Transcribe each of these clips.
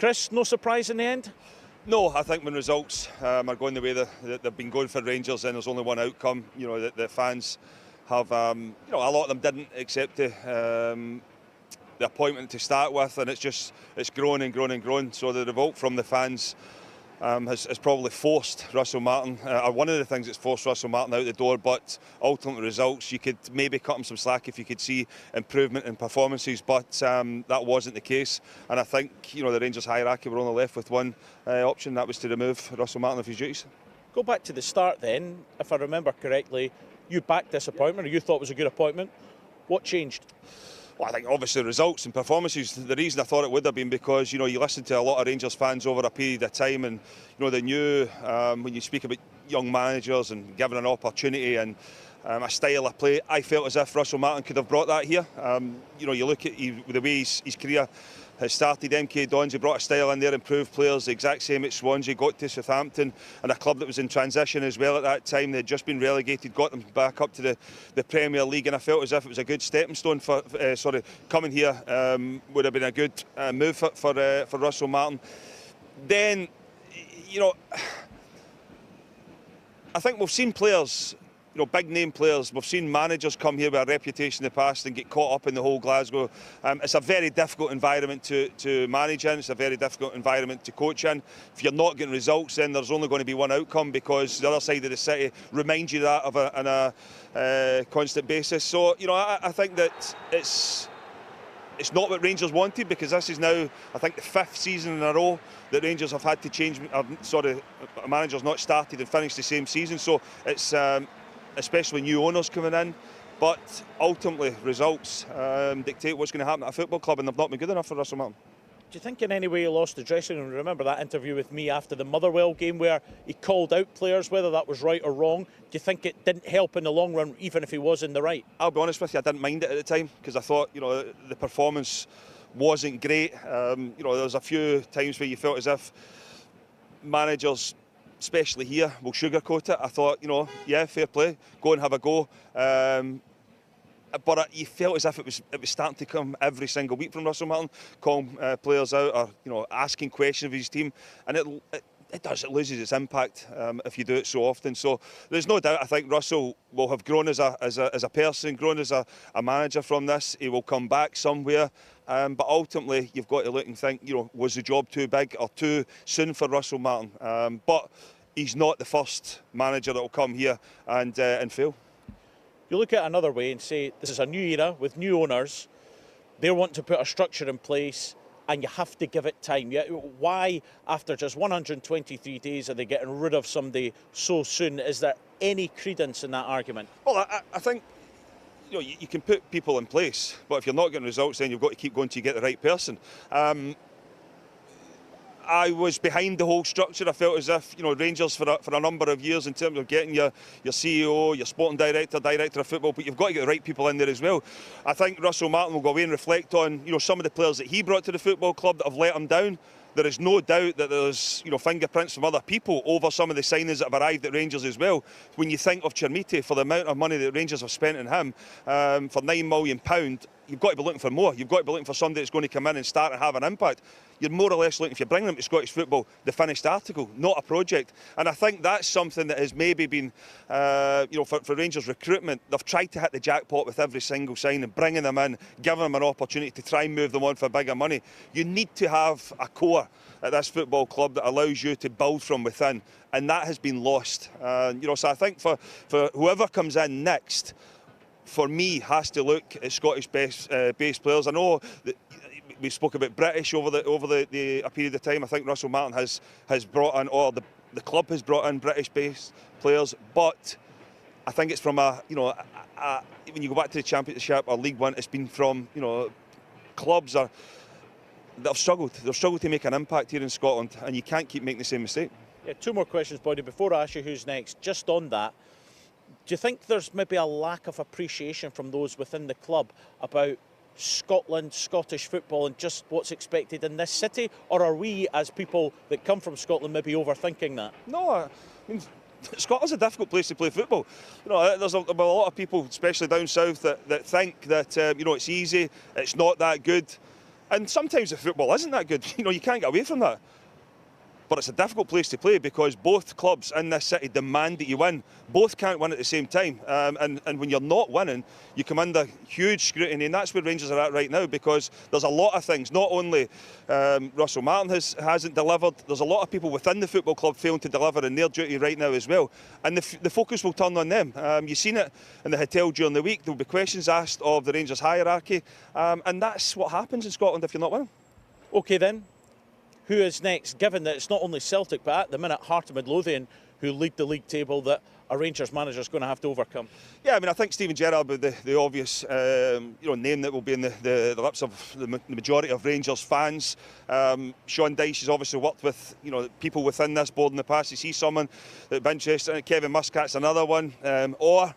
Kris, no surprise in the end? No, I think when results are going the way that they've been going for Rangers, then there's only one outcome. You know, the fans have, you know, a lot of them didn't accept the appointment to start with, and it's grown and grown and grown. So the revolt from the fans has probably forced Russell Martin, one of the things that's forced Russell Martin out the door, but ultimate results, you could maybe cut him some slack if you could see improvement in performances, but that wasn't the case. And I think, you know, the Rangers hierarchy were only left with one option, that was to remove Russell Martin of his duties. Go back to the start then, if I remember correctly, you backed this appointment, or you thought it was a good appointment. What changed? Well, I think obviously results and performances. The reason I thought it would have been because, you know, you listen to a lot of Rangers fans over a period of time, and, you know, they knew when you speak about young managers and giving an opportunity and a style of play, I felt as if Russell Martin could have brought that here. You know, you look at the way his career has started. MK Dons, he brought a style in there, improved players, the exact same at Swansea, got to Southampton, and a club that was in transition as well at that time. They'd just been relegated, got them back up to the Premier League, and I felt as if it was a good stepping stone for, coming here would have been a good move for Russell Martin. Then, you know, I think we've seen players, you know, big name players, we've seen managers come here with a reputation in the past and get caught up in the whole Glasgow. It's a very difficult environment to manage in, it's a very difficult environment to coach in. If you're not getting results, then there's only going to be one outcome, because the other side of the city reminds you that on a constant basis. So, you know, I think that it's not what Rangers wanted, because this is now, I think, the 5th season in a row that Rangers have had to change, a manager's not started and finished the same season, so it's especially new owners coming in, but ultimately results dictate what's going to happen at a football club, and they've not been good enough for Russell Martin. Do you think in any way he lost the dressing room? Remember that interview with me after the Motherwell game where he called out players, whether that was right or wrong? Do you think it didn't help in the long run, even if he was in the right? I'll be honest with you, I didn't mind it at the time, because I thought, you know, the performance wasn't great. You know, there was a few times where you felt as if managers, especially here, will sugarcoat it. I thought, you know, yeah, fair play, go and have a go. But you felt as if it was starting to come every single week from Russell Martin, calling players out, or, you know, asking questions of his team, and it loses its impact if you do it so often. So there's no doubt, I think Russell will have grown as a person, grown as a manager from this. He will come back somewhere, but ultimately you've got to look and think, you know, was the job too big or too soon for Russell Martin? But he's not the first manager that will come here and fail. You look at it another way and say this is a new era with new owners. They want to put a structure in place, and you have to give it time. Why, after just 123 days, are they getting rid of somebody so soon? Is there any credence in that argument? Well, I think, you know, you can put people in place, but if you're not getting results, then you've got to keep going till you get the right person. I was behind the whole structure. I felt as if, you know, Rangers for a number of years, in terms of getting your CEO, your sporting director of football, but you've got to get the right people in there as well. I think Russell Martin will go away and reflect on, you know, some of the players that he brought to the football club that have let him down. There is no doubt that there's, you know, fingerprints from other people over some of the signings that have arrived at Rangers as well. When you think of Chermiti, for the amount of money that Rangers have spent on him, for £9 million, you've got to be looking for more. You've got to be looking for somebody that's going to come in and start and have an impact. You're more or less looking, if you're bringing them to Scottish football, the finished article, not a project. And I think that's something that has maybe been, you know, for Rangers recruitment, they've tried to hit the jackpot with every single signing, bringing them in, giving them an opportunity to try and move them on for bigger money. You need to have a core at this football club that allows you to build from within, and that has been lost. You know, so I think for whoever comes in next, for me, has to look at Scottish-based players. I know that we spoke about British over a period of time. I think Russell Martin has brought in, or the club has brought in British-based players, but I think it's from when you go back to the Championship or League One, it's been from, you know, clubs that have struggled. They've struggled to make an impact here in Scotland, and you can't keep making the same mistake. Yeah, 2 more questions, Boydie, before I ask you who's next. Just on that, do you think there's maybe a lack of appreciation from those within the club about Scotland, Scottish football, and just what's expected in this city? Or are we, as people that come from Scotland, maybe overthinking that? No, I mean, Scotland's a difficult place to play football. You know, there's a lot of people, especially down south, that think that you know, it's easy, it's not that good. And sometimes the football isn't that good. You know, you can't get away from that. But it's a difficult place to play because both clubs in this city demand that you win. Both can't win at the same time. And when you're not winning, you come under huge scrutiny. And that's where Rangers are at right now, because there's a lot of things. Not only Russell Martin hasn't delivered, there's a lot of people within the football club failing to deliver in their duty right now as well. And the focus will turn on them. You've seen it in the hotel during the week. There will be questions asked of the Rangers hierarchy. And that's what happens in Scotland if you're not winning. OK then. Who is next, given that it's not only Celtic, but at the minute Heart of Midlothian who lead the league table that a Rangers manager is going to have to overcome? Yeah, I mean, I think Steven Gerrard would be the obvious name that will be in the lips of the majority of Rangers fans. Sean Dyche has obviously worked with people within this board in the past. Is he someone that would be interested? Kevin Muscat's another one. Or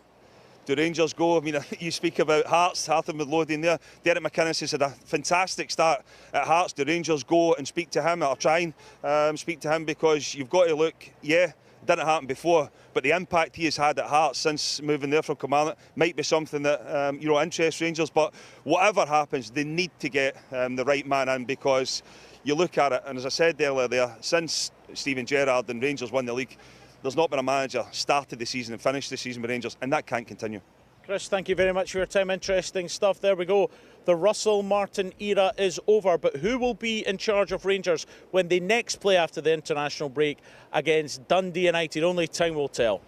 do Rangers go? I mean, you speak about Heart of Midlothian there. Derek McInnes has had a fantastic start at Hearts. Do Rangers go and speak to him, or try and speak to him? Because you've got to look, yeah, it didn't happen before, but the impact he has had at Hearts since moving there from Kilmarnock might be something that interests Rangers. But whatever happens, they need to get the right man in, because you look at it, and as I said earlier there, since Steven Gerrard and Rangers won the league, there's not been a manager started the season and finished the season with Rangers, and that can't continue. Kris, thank you very much for your time. Interesting stuff. There we go. The Russell Martin era is over, but who will be in charge of Rangers when they next play after the international break against Dundee United? Only time will tell.